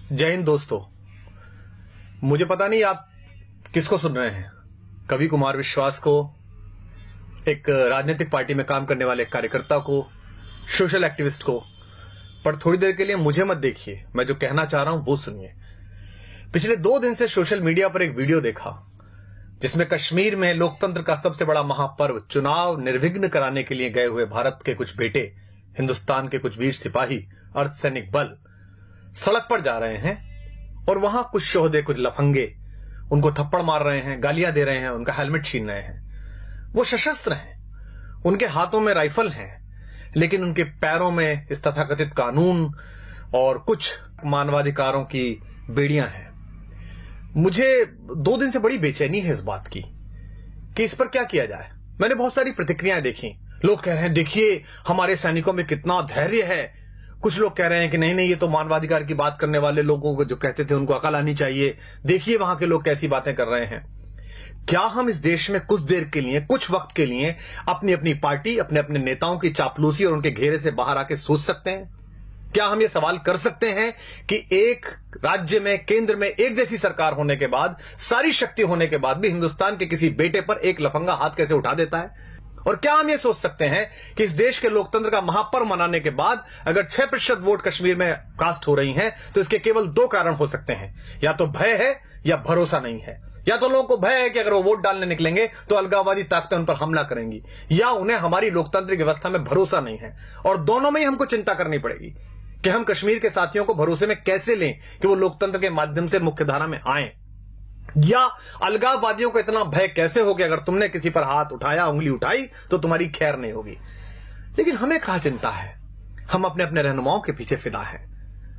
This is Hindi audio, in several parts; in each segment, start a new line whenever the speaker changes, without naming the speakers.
जय हिंद दोस्तों। मुझे पता नहीं आप किसको सुन रहे हैं, कवि कुमार विश्वास को, एक राजनीतिक पार्टी में काम करने वाले कार्यकर्ता को, सोशल एक्टिविस्ट को, पर थोड़ी देर के लिए मुझे मत देखिए, मैं जो कहना चाह रहा हूं वो सुनिए। पिछले 2 दिन से सोशल मीडिया पर एक वीडियो देखा जिसमें कश्मीर में लोकतंत्र का सबसे बड़ा महापर्व चुनाव निर्विघ्न कराने के लिए गए हुए भारत के कुछ बेटे, हिंदुस्तान के कुछ वीर सिपाही, अर्धसैनिक बल सड़क पर जा रहे हैं और वहां कुछ शोहदे, कुछ लफंगे उनको थप्पड़ मार रहे हैं, गालियां दे रहे हैं, उनका हेलमेट छीन रहे हैं। वो सशस्त्र हैं, उनके हाथों में राइफल हैं, लेकिन उनके पैरों में इस तथाकथित कानून और कुछ मानवाधिकारों की बेड़ियां हैं। मुझे 2 दिन से बड़ी बेचैनी है इस बात की कि इस पर क्या किया जाए। मैंने बहुत सारी प्रतिक्रियाएं देखी। लोग कह रहे हैं देखिए हमारे सैनिकों में कितना धैर्य है। कुछ लोग कह रहे हैं कि नहीं ये तो मानवाधिकार की बात करने वाले लोगों को जो कहते थे उनको अकल आनी चाहिए, देखिए वहां के लोग कैसी बातें कर रहे हैं। क्या हम इस देश में कुछ देर के लिए, कुछ वक्त के लिए अपनी अपनी पार्टी, अपने अपने नेताओं की चापलूसी और उनके घेरे से बाहर आके सोच सकते हैं? क्या हम ये सवाल कर सकते हैं कि एक राज्य में, केंद्र में एक जैसी सरकार होने के बाद, सारी शक्ति होने के बाद भी हिंदुस्तान के किसी बेटे पर एक लफंगा हाथ कैसे उठा देता है? और क्या हम ये सोच सकते हैं कि इस देश के लोकतंत्र का महापर्व मनाने के बाद अगर 6% वोट कश्मीर में कास्ट हो रही हैं तो इसके केवल 2 कारण हो सकते हैं, या तो भय है या भरोसा नहीं है। या तो लोगों को भय है कि अगर वो वोट डालने निकलेंगे तो अलगाववादी ताकतें उन पर हमला करेंगी, या उन्हें हमारी लोकतांत्रिक व्यवस्था में भरोसा नहीं है। और दोनों में ही हमको चिंता करनी पड़ेगी कि हम कश्मीर के साथियों को भरोसे में कैसे लें कि वो लोकतंत्र के माध्यम से मुख्यधारा में आए, या अलगाववादियों को इतना भय कैसे हो कि अगर तुमने किसी पर हाथ उठाया, उंगली उठाई तो तुम्हारी खैर नहीं होगी। लेकिन हमें कहां चिंता है, हम अपने अपने रहनुमाओं के पीछे फिदा हैं।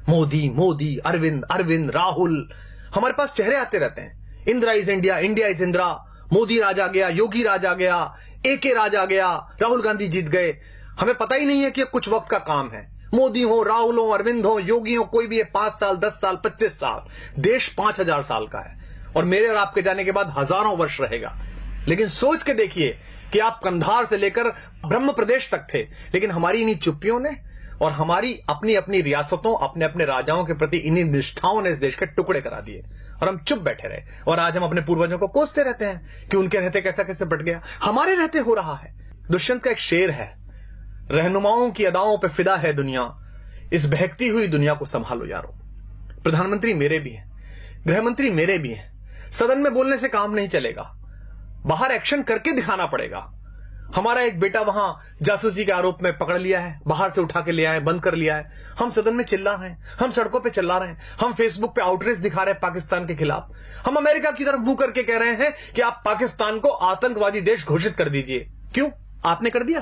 मोदी मोदी, अरविंद अरविंद, राहुल, हमारे पास चेहरे आते रहते हैं। Indira is India, India is Indira, Modi राज आ गया, योगी राज आ गया, एके राज आ गया, राहुल गांधी जीत गए। हमें पता ही नहीं है कि कुछ वक्त का काम है। मोदी हो, राहुल हो, अरविंद हो, योगी हो, कोई भी है, 5 साल, 10 साल, 25 साल, देश 5000 साल का है और मेरे और आपके जाने के बाद हजारों वर्ष रहेगा। लेकिन सोच के देखिए कि आप कंधार से लेकर ब्रह्म प्रदेश तक थे, लेकिन हमारी इन्हीं चुप्पियों ने और हमारी अपनी अपनी रियासतों, अपने अपने राजाओं के प्रति इन्हीं निष्ठाओं ने इस देश के टुकड़े करा दिए और हम चुप बैठे रहे। और आज हम अपने पूर्वजों को कोसते रहते हैं कि उनके रहते कैसा कैसे बट गया, हमारे रहते हो रहा है। दुष्यंत का एक शेर है, रहनुमाओं की अदाओं पे फिदा है दुनिया, इस बहकती हुई दुनिया को संभालो यारो। प्रधानमंत्री मेरे भी हैं, गृहमंत्री मेरे भी हैं। सदन में बोलने से काम नहीं चलेगा, बाहर एक्शन करके दिखाना पड़ेगा। हमारा एक बेटा वहां जासूसी के आरोप में पकड़ लिया है, बाहर से उठा के ले आए, बंद कर लिया है। हम सदन में चिल्ला रहे हैं, हम सड़कों पे चिल्ला रहे हैं, हम फेसबुक पे आउटरीच दिखा रहे हैं पाकिस्तान के खिलाफ। हम अमेरिका की तरफ मुंह करके कह रहे हैं कि आप पाकिस्तान को आतंकवादी देश घोषित कर दीजिए। क्यों? आपने कर दिया,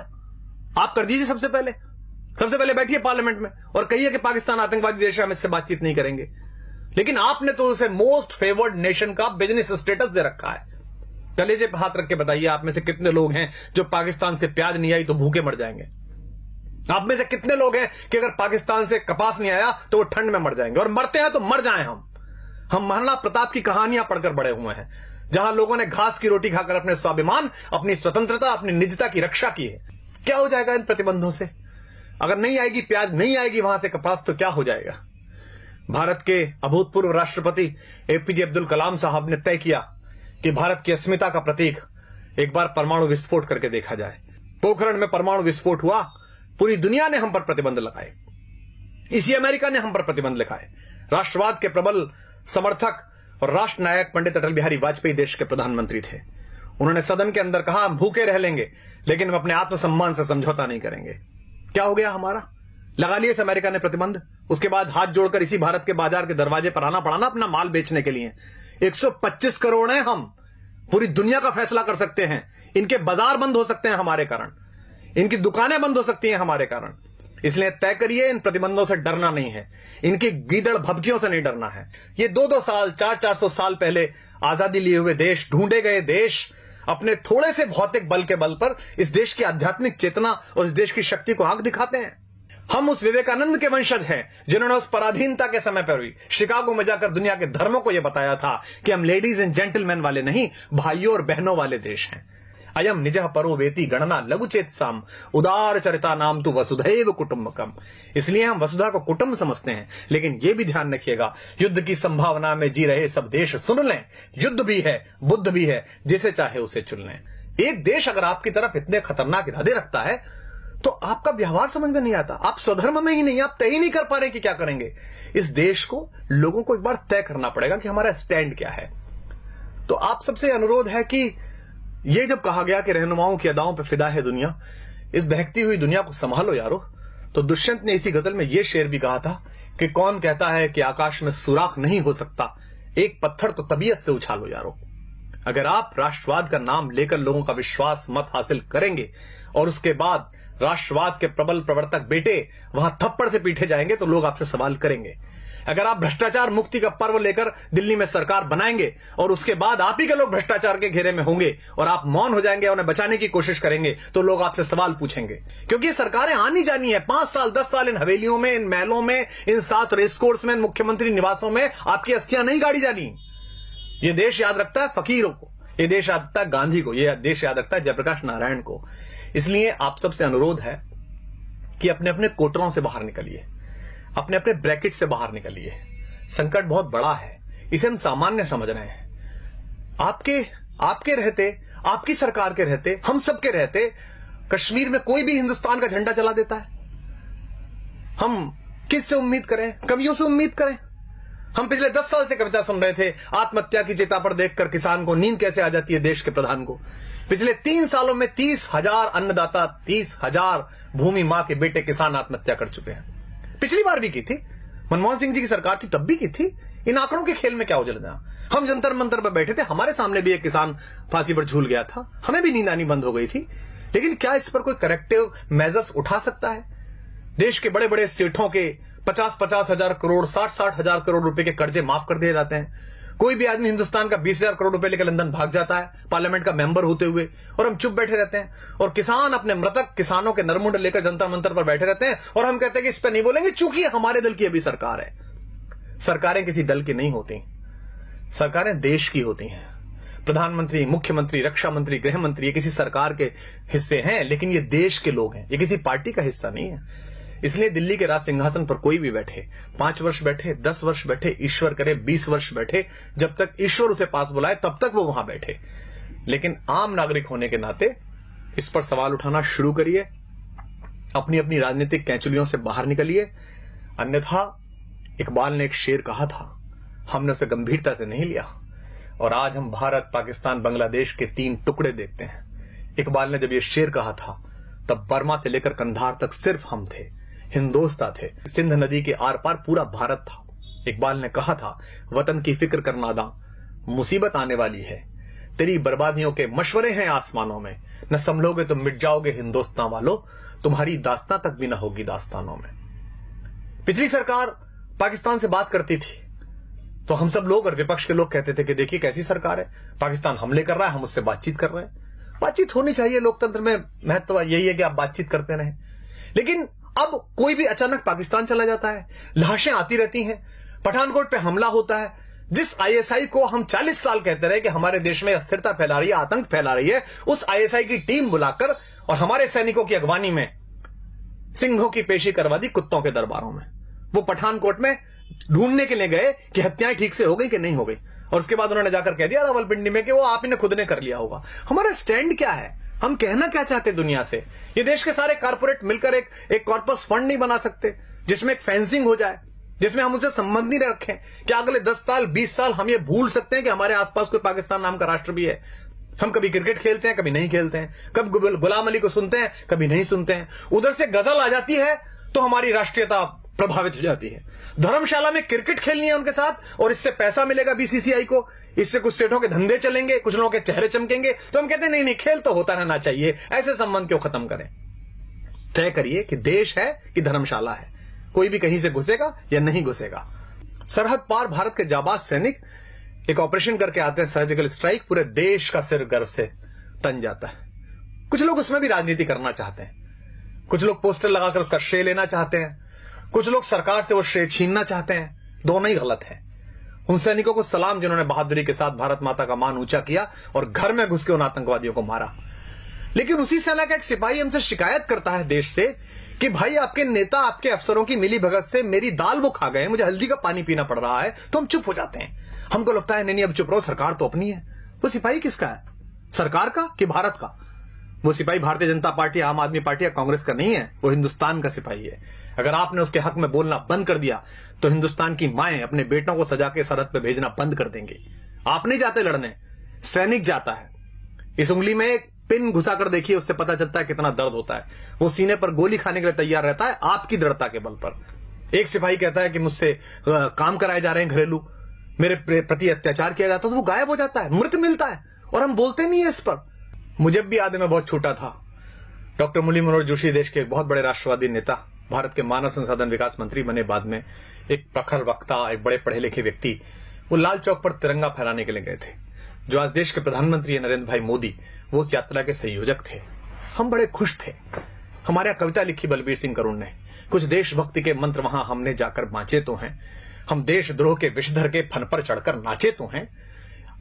आप कर दीजिए। सबसे पहले बैठिए पार्लियामेंट में और कहिए कि पाकिस्तान आतंकवादी देश है, हम इससे बातचीत नहीं करेंगे। लेकिन आपने तो उसे मोस्ट फेवर्ड नेशन का बिजनेस स्टेटस दे रखा है। कलेजे पे हाथ रख के बताइए, आप में से कितने लोग हैं जो पाकिस्तान से प्याज नहीं आई तो भूखे मर जाएंगे? आप में से कितने लोग हैं कि अगर पाकिस्तान से कपास नहीं आया तो वो ठंड में मर जाएंगे? और मरते हैं तो मर जाएं। हम महाराणा प्रताप की कहानियां पढ़कर बड़े हुए हैं, जहां लोगों ने घास की रोटी खाकर अपने स्वाभिमान, अपनी स्वतंत्रता, अपनी निजता की रक्षा की है। क्या हो जाएगा इन प्रतिबंधों से? अगर नहीं आएगी प्याज, नहीं आएगी वहां से कपास, तो क्या हो जाएगा? भारत के अभूतपूर्व राष्ट्रपति एपीजे अब्दुल कलाम साहब ने तय किया कि भारत की अस्मिता का प्रतीक एक बार परमाणु विस्फोट करके देखा जाए। पोखरण में परमाणु विस्फोट हुआ, पूरी दुनिया ने हम पर प्रतिबंध लगाए, इसी अमेरिका ने हम पर प्रतिबंध लगाए। राष्ट्रवाद के प्रबल समर्थक और राष्ट्र नायक पंडित अटल बिहारी वाजपेयी देश के प्रधानमंत्री थे। उन्होंने सदन के अंदर कहा, हम भूखे रह लेंगे लेकिन हम अपने आत्मसम्मान से समझौता नहीं करेंगे। क्या हो गया हमारा? लगा लिए इस अमेरिका ने प्रतिबंध। उसके बाद हाथ जोड़कर इसी भारत के बाजार के दरवाजे पर आना पड़ा ना अपना माल बेचने के लिए। 125 करोड़ हैं हम, पूरी दुनिया का फैसला कर सकते हैं। इनके बाजार बंद हो सकते हैं हमारे कारण, इनकी दुकानें बंद हो सकती हैं हमारे कारण। इसलिए तय करिए, इन प्रतिबंधों से डरना नहीं है, इनकी गीदड़ भभकियों से नहीं डरना है। ये 2-2 साल, 400 साल पहले आजादी लिए हुए देश, ढूंढे गए देश, अपने थोड़े से भौतिक बल के बल पर इस देश की आध्यात्मिक चेतना और इस देश की शक्ति को आंख दिखाते हैं। हम उस विवेकानंद के वंशज हैं जिन्होंने उस पराधीनता के समय पर भी शिकागो में जाकर दुनिया के धर्मों को यह बताया था कि हम लेडीज एंड जेंटलमैन वाले नहीं, भाइयों और बहनों वाले देश हैं। अयम निजः परो वेति गणना लघुचेत साम उदार चरिता नाम तु वसुधैव कुटुंबकम। इसलिए हम वसुधा को कुटुंब समझते हैं, लेकिन यह भी ध्यान रखिएगा, युद्ध की संभावना में जी रहे सब देश सुन लें, युद्ध भी है, बुद्ध भी है, जिसे चाहे उसे चुन लें। एक देश अगर आपकी तरफ इतने खतरनाक इरादे रखता है तो आपका व्यवहार समझ में नहीं आता, आप स्वधर्म में ही नहीं, आप तय ही नहीं कर पा रहे कि क्या करेंगे। इस देश को, लोगों को एक बार तय करना पड़ेगा कि हमारा स्टैंड क्या है। तो आप सबसे अनुरोध है कि ये जब कहा गया कि रहनुमाओं की अदाओं पे फिदा है दुनिया, इस बहकती हुई दुनिया को संभालो यारो, तो दुष्यंत ने इसी गजल में यह शेर भी कहा था कि कौन कहता है कि आकाश में सुराख नहीं हो सकता, एक पत्थर तो तबीयत से उछालो यारो। अगर आप राष्ट्रवाद का नाम लेकर लोगों का विश्वास मत हासिल करेंगे और उसके बाद राष्ट्रवाद के प्रबल प्रवर्तक बेटे वहां थप्पड़ से पीटे जाएंगे तो लोग आपसे सवाल करेंगे। अगर आप भ्रष्टाचार मुक्ति का पर्व लेकर दिल्ली में सरकार बनाएंगे और उसके बाद आप ही के लोग भ्रष्टाचार के घेरे में होंगे और आप मौन हो जाएंगे, उन्हें बचाने की कोशिश करेंगे, तो लोग आपसे सवाल पूछेंगे। क्योंकि सरकारें आनी जानी है, 5 साल 10 साल इन हवेलियों में, इन महलों में, इन 7 रेसकोर्स में, मुख्यमंत्री निवासों में आपकी अस्थियां नहीं गाड़ी जानी। यह देश याद रखता है फकीरों को, यह देश याद रखता है गांधी को, यह देश याद रखता है जयप्रकाश नारायण को। इसलिए आप सबसे अनुरोध है कि अपने अपने कोटरों से बाहर निकलिए, अपने अपने ब्रैकेट से बाहर निकलिए। संकट बहुत बड़ा है, इसे हम सामान्य समझ रहे हैं। आपके रहते, आपकी सरकार के रहते, हम सब के रहते कश्मीर में कोई भी हिंदुस्तान का झंडा चला देता है। हम किससे उम्मीद करें? कवियों से उम्मीद करें? हम पिछले 10 साल से कविता सुन रहे थे, आत्महत्या की चिता पर देखकर किसान को नींद कैसे आ जाती है देश के प्रधान को। पिछले 3 सालों में 30,000 अन्नदाता, 30,000 भूमि मां के बेटे किसान आत्महत्या कर चुके हैं। पिछली बार भी की थी, मनमोहन सिंह जी की सरकार थी तब भी की थी। इन आंकड़ों के खेल में क्या उलझना? हम जंतर मंतर पर बैठे थे, हमारे सामने भी एक किसान फांसी पर झूल गया था, हमें भी नींद आनी बंद हो गई थी। लेकिन क्या इस पर कोई करेक्टिव मेजर्स उठा सकता है? देश के बड़े बड़े सेठों के 50-50 हजार करोड़, 60-60 हजार करोड़ रुपए के कर्जे माफ कर दिए जाते हैं। कोई भी आदमी हिंदुस्तान का 20,000 करोड़ रुपए लेकर लंदन भाग जाता है पार्लियामेंट का मेंबर होते हुए, और हम चुप बैठे रहते हैं। और किसान अपने मृतक किसानों के नरमुंड लेकर जनता मंत्र पर बैठे रहते हैं और हम कहते हैं कि इस पर नहीं बोलेंगे चूंकि हमारे दल की अभी सरकार है। सरकारें किसी दल की नहीं होती, सरकारें देश की होती हैं। प्रधानमंत्री, मुख्यमंत्री, रक्षा मंत्री, गृह मंत्री ये किसी सरकार के हिस्से हैं, लेकिन ये देश के लोग हैं, ये किसी पार्टी का हिस्सा नहीं है। इसलिए दिल्ली के राज सिंहासन पर कोई भी बैठे, 5 वर्ष बैठे, 10 वर्ष बैठे, ईश्वर करे 20 वर्ष बैठे, जब तक ईश्वर उसे पास बुलाए तब तक वो वहां बैठे। लेकिन आम नागरिक होने के नाते इस पर सवाल उठाना शुरू करिए, अपनी अपनी राजनीतिक कैंचुलियों से बाहर निकलिए। अन्यथा इकबाल ने एक शेर कहा था, हमने उसे गंभीरता से नहीं लिया और आज हम भारत, पाकिस्तान, बांग्लादेश के 3 टुकड़े देखते हैं। इकबाल ने जब यह शेर कहा था तब बर्मा से लेकर कंधार तक सिर्फ हम थे, हिंदोस्तान थे, सिंध नदी के आर पार पूरा भारत था। इकबाल ने कहा था, वतन की फिक्र कर नादा, मुसीबत आने वाली है, तेरी बर्बादियों के मशवरे हैं आसमानों में, न संभलोगे तो मिट जाओगे हिंदुस्तान वालों, तुम्हारी दास्तां तक भी न होगी दास्तानों में। पिछली सरकार पाकिस्तान से बात करती थी तो हम सब लोग और विपक्ष के लोग कहते थे कि देखिए कैसी सरकार है, पाकिस्तान हमले कर रहा है, हम उससे बातचीत कर रहे हैं। बातचीत होनी चाहिए, लोकतंत्र में महत्व यही है कि आप बातचीत करते रहें। लेकिन अब कोई भी अचानक पाकिस्तान चला जाता है, लाशें आती रहती हैं, पठानकोट पे हमला होता है। जिस आईएसआई को हम 40 साल कहते रहे कि हमारे देश में अस्थिरता फैला रही है, आतंक फैला रही है, उस आईएसआई की टीम बुलाकर और हमारे सैनिकों की अगवानी में सिंहों की पेशी करवा दी कुत्तों के दरबारों में। वो पठानकोट में ढूंढने के लिए गए कि हत्याएं ठीक से हो गई कि नहीं हो गई, और उसके बाद उन्होंने जाकर कह दिया रावलपिंडी में कि वो आप ही ने खुद ने कर लिया होगा। हमारा स्टैंड क्या है? हम कहना क्या चाहते दुनिया से? ये देश के सारे कारपोरेट मिलकर एक कॉर्पस फंड नहीं बना सकते जिसमें एक फेंसिंग हो जाए, जिसमें हम उनसे संबंध नहीं रखें? क्या अगले 10 साल 20 साल हम ये भूल सकते हैं कि हमारे आसपास कोई पाकिस्तान नाम का राष्ट्र भी है? हम कभी क्रिकेट खेलते हैं, कभी नहीं खेलते हैं, कभी गुलाम अली को सुनते हैं, कभी नहीं सुनते हैं। उधर से गजल आ जाती है तो हमारी राष्ट्रीयता प्रभावित हो जाती है। धर्मशाला में क्रिकेट खेलनी है उनके साथ और इससे पैसा मिलेगा बीसीसीआई को, इससे कुछ सेठों के धंधे चलेंगे, कुछ लोगों के चेहरे चमकेंगे, तो हम कहते हैं नहीं नहीं, खेल तो होता रहना चाहिए, ऐसे संबंध क्यों खत्म करें? तय करिए कि देश है कि धर्मशाला है, कोई भी कहीं से घुसेगा या नहीं घुसेगा। सरहद पार भारत के जाबाज सैनिक एक ऑपरेशन करके आते हैं, सर्जिकल स्ट्राइक, पूरे देश का सिर गर्व से तन जाता है। कुछ लोग उसमें भी राजनीति करना चाहते हैं, कुछ लोग पोस्टर लगाकर उसका श्रेय लेना चाहते हैं, कुछ लोग सरकार से वो श्रेय छीनना चाहते हैं। दोनों ही गलत है। उन सैनिकों को सलाम जिन्होंने बहादुरी के साथ भारत माता का मान ऊंचा किया और घर में घुस के उन आतंकवादियों को मारा। लेकिन उसी सेना का एक सिपाही हमसे शिकायत करता है देश से कि भाई आपके नेता आपके अफसरों की मिली भगत से मेरी दाल वो खा गए, मुझे हल्दी का पानी पीना पड़ रहा है, तो हम चुप हो जाते हैं। हमको लगता है नहीं अब चुप रहो, सरकार तो अपनी है। वो सिपाही किसका है, सरकार का कि भारत का? वो सिपाही भारतीय जनता पार्टी, आम आदमी पार्टी या कांग्रेस का नहीं है, वो हिंदुस्तान का सिपाही है। अगर आपने उसके हक में बोलना बंद कर दिया तो हिंदुस्तान की माएं अपने बेटों को सजा के सरहद पे भेजना बंद कर देंगी। आप नहीं जाते लड़ने, सैनिक जाता है। इस उंगली में एक पिन घुसा कर देखिए, उससे पता चलता है कितना दर्द होता है। वो सीने पर गोली खाने के लिए तैयार रहता है आपकी दृढ़ता के बल पर। एक सिपाही कहता है कि मुझसे काम कराए जा रहे हैं घरेलू, मेरे प्रति अत्याचार किया जाता है, तो वो गायब हो जाता है, मृत मिलता है और हम बोलते नहीं है इस पर। मुझे भी याद है, मैं बहुत छोटा था, डॉक्टर मुरली मनोहर जोशी देश के एक बहुत बड़े राष्ट्रवादी नेता, भारत के मानव संसाधन विकास मंत्री बने बाद में, एक प्रखर वक्ता, एक बड़े पढ़े लिखे व्यक्ति, वो लाल चौक पर तिरंगा फहराने के लिए गए थे। जो आज देश के प्रधानमंत्री है नरेंद्र भाई मोदी, वो उस यात्रा के संयोजक थे। हम बड़े खुश थे। हमारे यहाँ कविता लिखी बलबीर सिंह करुण ने, कुछ देशभक्ति के मंत्र वहां हमने जाकर बांचे तो हैं, हम देशद्रोह के विषधर के फन पर चढ़कर नाचे तो हैं,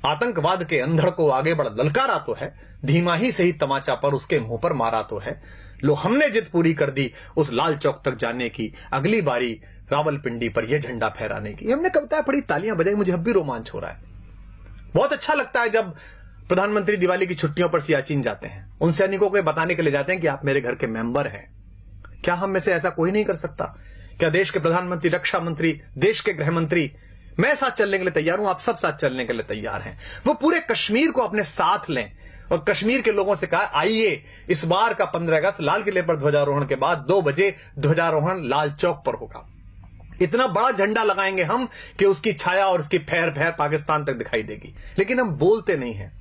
आतंकवाद के अंधड़ को आगे बढ़ ललकारा तो है, धीमा ही सही तमाचा पर उसके मुंह पर मारा तो है, लो हमने जिद पूरी कर दी उस लाल चौक तक जाने की, अगली बारी रावलपिंडी पर यह झंडा फहराने की। हमने कविताएं पढ़ी, तालियां बजाई, मुझे अब भी रोमांच हो रहा है। बहुत अच्छा लगता है जब प्रधानमंत्री दिवाली की छुट्टियों पर सियाचिन जाते हैं, उन सैनिकों को बताने के लिए जाते हैं कि आप मेरे घर के मेंबर हैं। क्या हम में से ऐसा कोई नहीं कर सकता? क्या देश के प्रधानमंत्री, रक्षा मंत्री, देश के गृह मंत्री, मैं साथ चलने के लिए तैयार हूं, आप सब साथ चलने के लिए तैयार हैं। वो पूरे कश्मीर को अपने साथ लें और कश्मीर के लोगों से कहा आइए इस बार का 15 अगस्त लाल किले पर ध्वजारोहण के बाद 2 बजे ध्वजारोहण लाल चौक पर होगा। इतना बड़ा झंडा लगाएंगे हम कि उसकी छाया और उसकी फैर फैर पाकिस्तान तक दिखाई देगी। लेकिन हम बोलते नहीं हैं।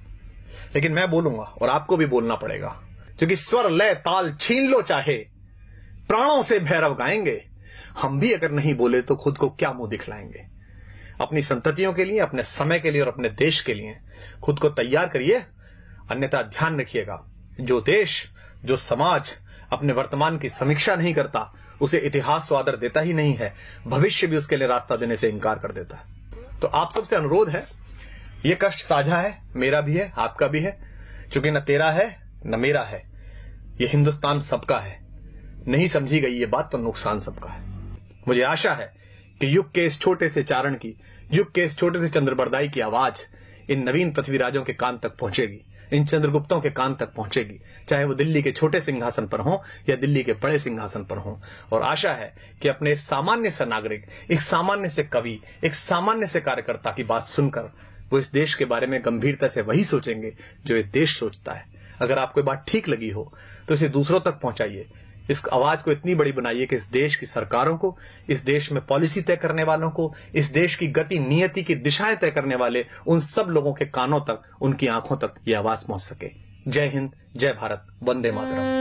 लेकिन मैं बोलूंगा और आपको भी बोलना पड़ेगा, क्योंकि स्वर लय ताल छीन लो चाहे, प्राणों से भैरव गाएंगे। हम भी अगर नहीं बोले तो खुद को क्या मुंह दिखलाएंगे? अपनी संततियों के लिए, अपने समय के लिए और अपने देश के लिए खुद को तैयार करिए। अन्यथा ध्यान रखिएगा, जो देश, जो समाज अपने वर्तमान की समीक्षा नहीं करता, उसे इतिहास तो आदर देता ही नहीं है, भविष्य भी उसके लिए रास्ता देने से इनकार कर देता है। तो आप सबसे अनुरोध है, यह कष्ट साझा है, मेरा भी है, आपका भी है, क्योंकि न तेरा है न मेरा है, यह हिंदुस्तान सबका है। नहीं समझी गई ये बात तो नुकसान सबका है। मुझे आशा है कि युग के इस छोटे से चारण की, युग के इस छोटे से चंद्रबरदाई की आवाज इन नवीन पृथ्वीराजों के कान तक पहुंचेगी, इन चंद्रगुप्तों के कान तक पहुंचेगी, चाहे वो दिल्ली के छोटे सिंहासन पर हो या दिल्ली के बड़े सिंहासन पर हो। और आशा है कि अपने सामान्य से नागरिक, एक सामान्य से कवि, एक सामान्य से कार्यकर्ता की बात सुनकर वो इस देश के बारे में गंभीरता से वही सोचेंगे जो ये देश सोचता है। अगर आपको बात ठीक लगी हो तो इसे दूसरों तक पहुंचाइए, इस आवाज को इतनी बड़ी बनाइए कि इस देश की सरकारों को, इस देश में पॉलिसी तय करने वालों को, इस देश की गति नियति की दिशाएं तय करने वाले उन सब लोगों के कानों तक, उनकी आंखों तक ये आवाज पहुंच सके। जय हिंद, जय भारत, वंदे मातरम।